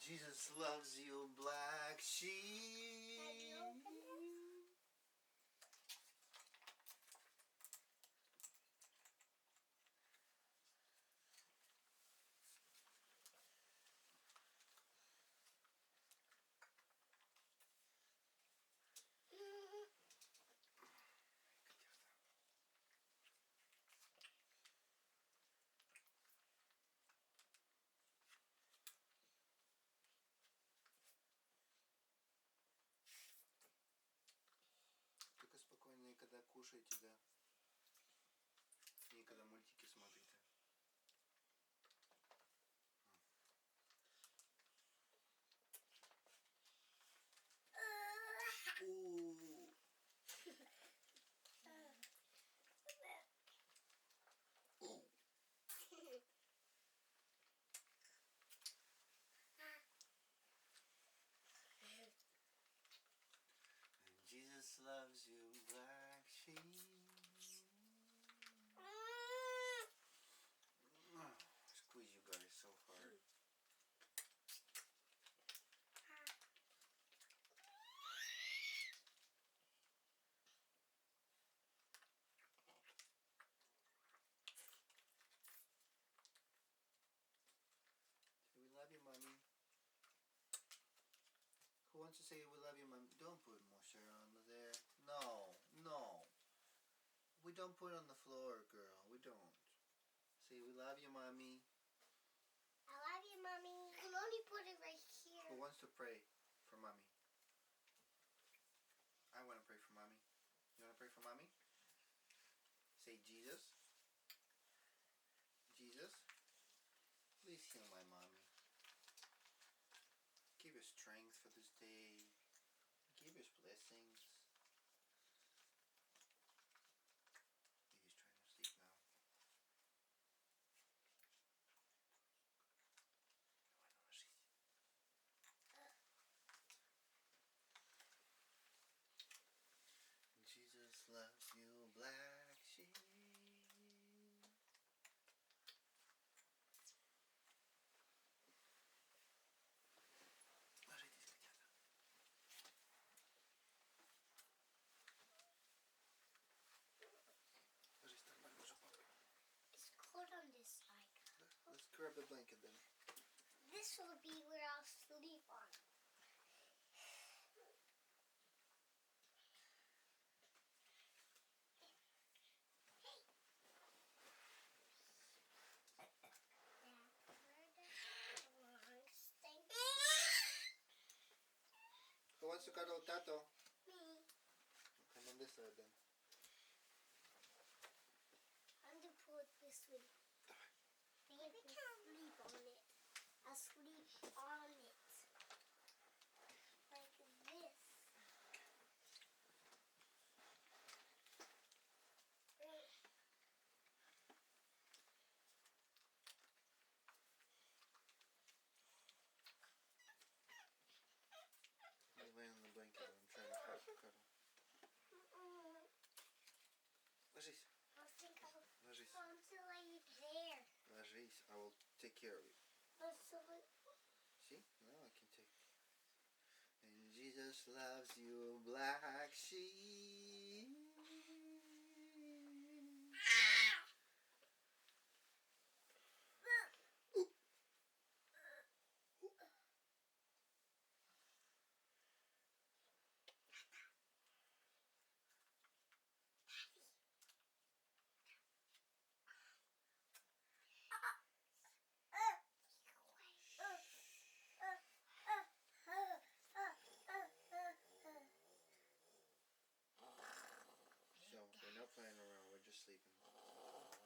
Jesus loves you, black sheep. Have you opened this? Только спокойно, и когда кушаете, да. И когда мультики смотрите. Ooh. Ooh. Jesus loves you, black sheep. Squeeze you guys so hard. We love you, mommy. Who wants to say we love you, mommy? Don't put moisture on there. No, no. We don't put it on the floor, girl. We don't. Say we love you, mommy. I love you, mommy. You can only put it right here. Who wants to pray for mommy? I want to pray for mommy. You want to pray for mommy? Say Jesus. Jesus, please heal my mommy. Give her strength for this day. Give her blessings. He's trying to sleep now. Jesus loves you, black sheep. It's cold on this side. Let's grab the blanket then. This will be where I'll sleep on. Who wants to cuddle Tato? Me. Come on this side then. I'm going to put this way. I'm going to sleep on it. I'll sleep on it. Like this. I'm laying on the blanket and I'm trying to cuddle. Ложись. I think I'll Ложись. want to lay there. Ложись. I will take care of you. See? Now I can take. And Jesus loves you, black sheep. So, we're not playing around, we're just sleeping.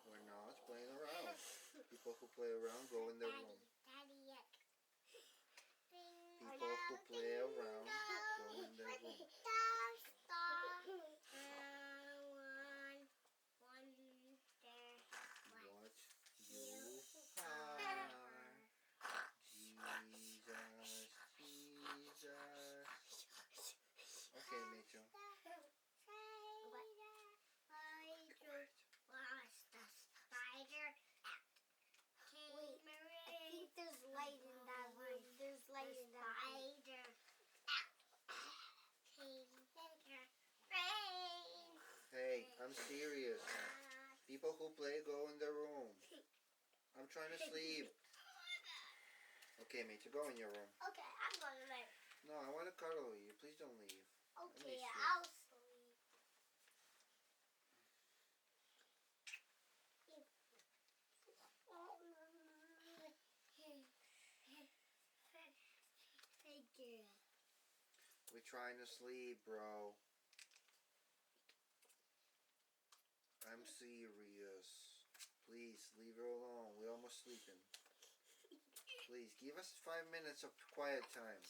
We're not playing around. People who play around go in their room. Daddy, yuck. People who play around go in their room. What you are. Jesus, Jesus. Okay, Mitchell. Was the spider out? Came I'm serious. People who play, go in their room. I'm trying to sleep. Okay, mate, you go in your room. Okay, I'm going to leave. No, I want to cuddle with you. Please don't leave. Okay, I'll sleep. Hey, girl. We're trying to sleep, bro. I'm serious. Please, leave her alone. We're almost sleeping. Please, give us 5 minutes of quiet time.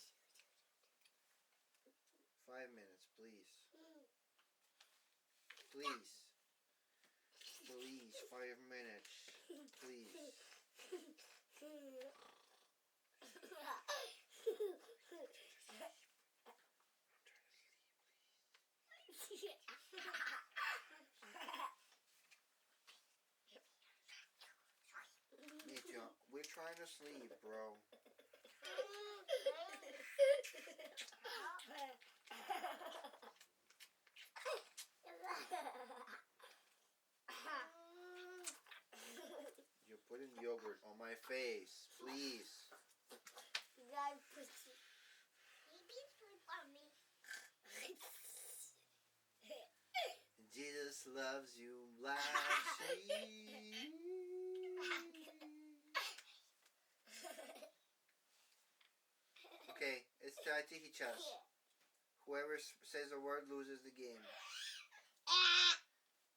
5 minutes, please. Please. Please, 5 minutes. Please. Mitya, we're trying to sleep, bro. You're putting yogurt on my face, please. You guys put baby sleep on me. Jesus loves you like she. Okay, it's Tati Chess. Whoever says a word loses the game.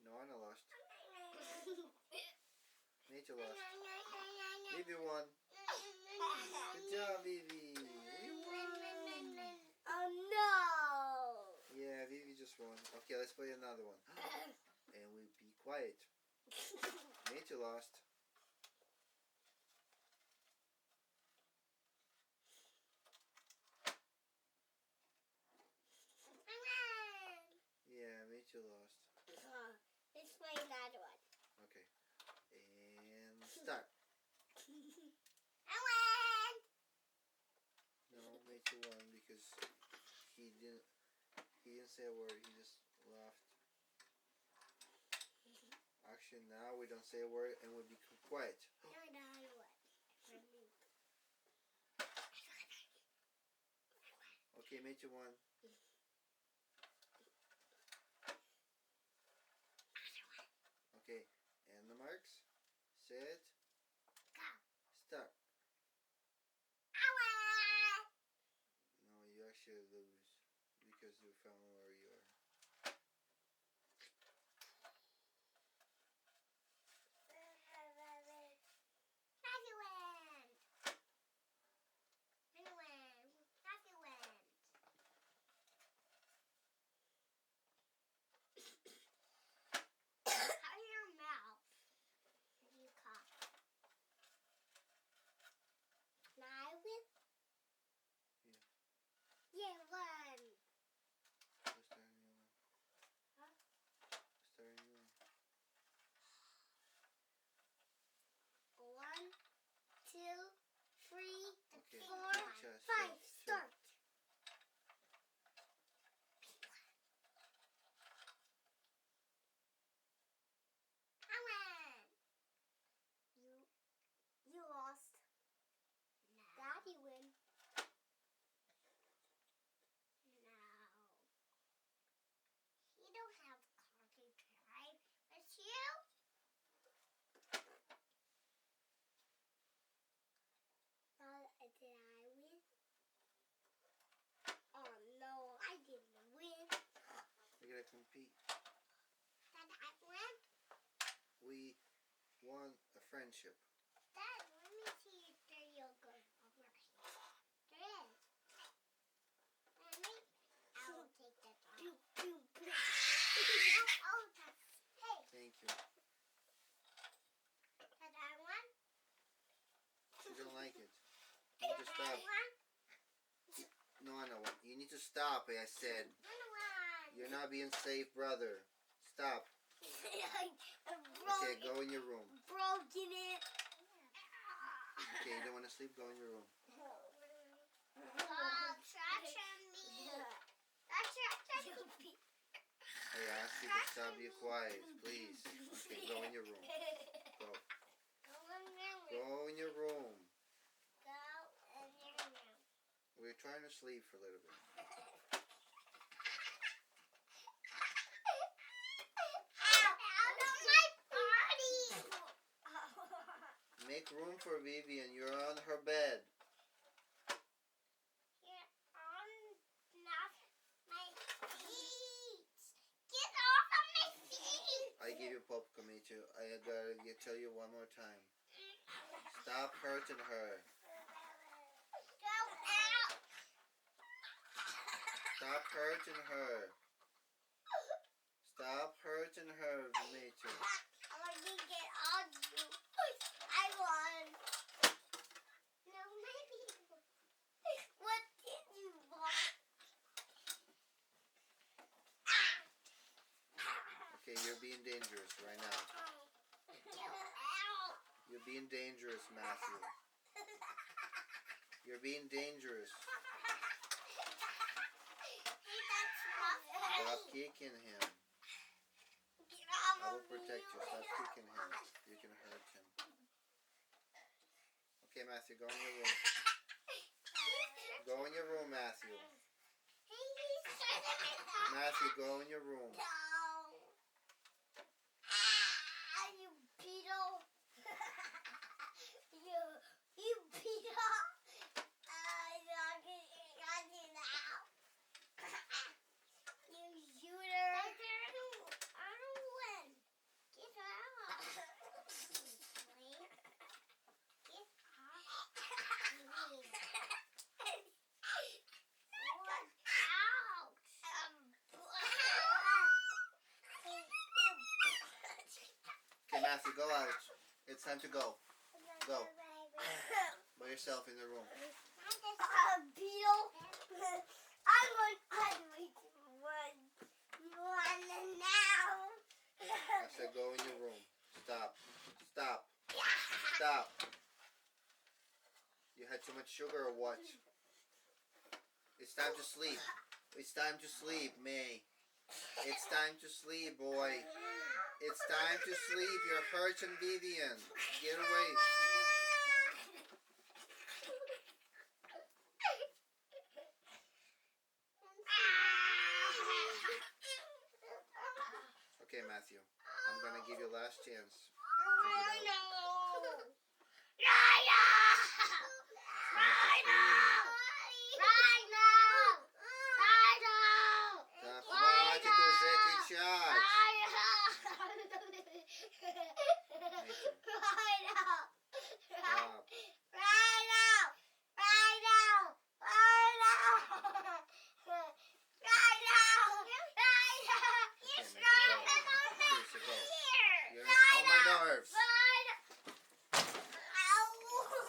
No, I lost. Nature lost. Vivi won. Good job, Vivi. We won. Oh no! Yeah, Vivi just won. Okay, let's play another one. And we be quiet. Nature lost. Yeah, Nature lost. Let's play another one. Okay. And start. I won! No, Nature won because he didn't say a word, he just laughed. Actually, now we don't say a word and we become quiet. Another one. For me. Okay, Nature won. Okay, and the marks. Set. Go. Start. I won! No, you actually lose because you found where you are. Now I win? Yeah. Yeah, one. Let's start a new one. Huh? Let's start a new one. 1, 2, 3, Okay, 4, chest, 5. show. Start. I win. You lost. No. Daddy win. No. You don't have coffee time. It's you. Did I win? Oh no, I didn't win. We're gonna compete. Did I win? We won a friendship. Dad, let me see if there's yogurt over here. There is. Mommy, I will take that off. Oh, hey. Thank you. Did I win? She don't like it. You need to stop. No, I know what. You need to stop, I said. You're not being safe, brother. Stop. Okay, go in your room. Broken it. Okay, you don't want to sleep? Go in your room. Touch me. Touch me. I asked you to stop, be quiet, please. Okay, go in your room. Go. Go in your room. We're trying to sleep for a little bit. Make room for Vivian. You're on her bed. You're on not my feet. Get off of my feet. I give you popcorn, me too. I gotta tell you one more time. Stop hurting her. Go out. Stop hurting her. Stop hurting her, me too. I want to get on you. I won. No, maybe. What did you want? Okay, you're being dangerous right now. You're being dangerous, Matthew. You're being dangerous. Stop kicking him. I will protect you. Stop kicking him. You can hurt him. Okay, Matthew, go in your room. Go in your room, Matthew. Matthew, go in your room. You beetle. You beetle. I got you now. You shooter. I don't win. Get out. Wait. Get off. What? Ouch. Okay, Matthew, go out. It's time to go. Go. By yourself in the room. Beetle. I'm going to run. You want now? I said go in your room. Stop. Stop. Stop. You had too much sugar or what? It's time to sleep. It's time to sleep, May. It's time to sleep, boy. It's time to sleep. You're hurting Vivian. Get away. Okay, Matthew. I'm going to give you a last chance. Да хватит уже кричать. Stop. Seriously, go. You're on my nerves.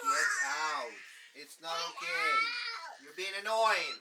Get out. It's not okay. You're being annoying.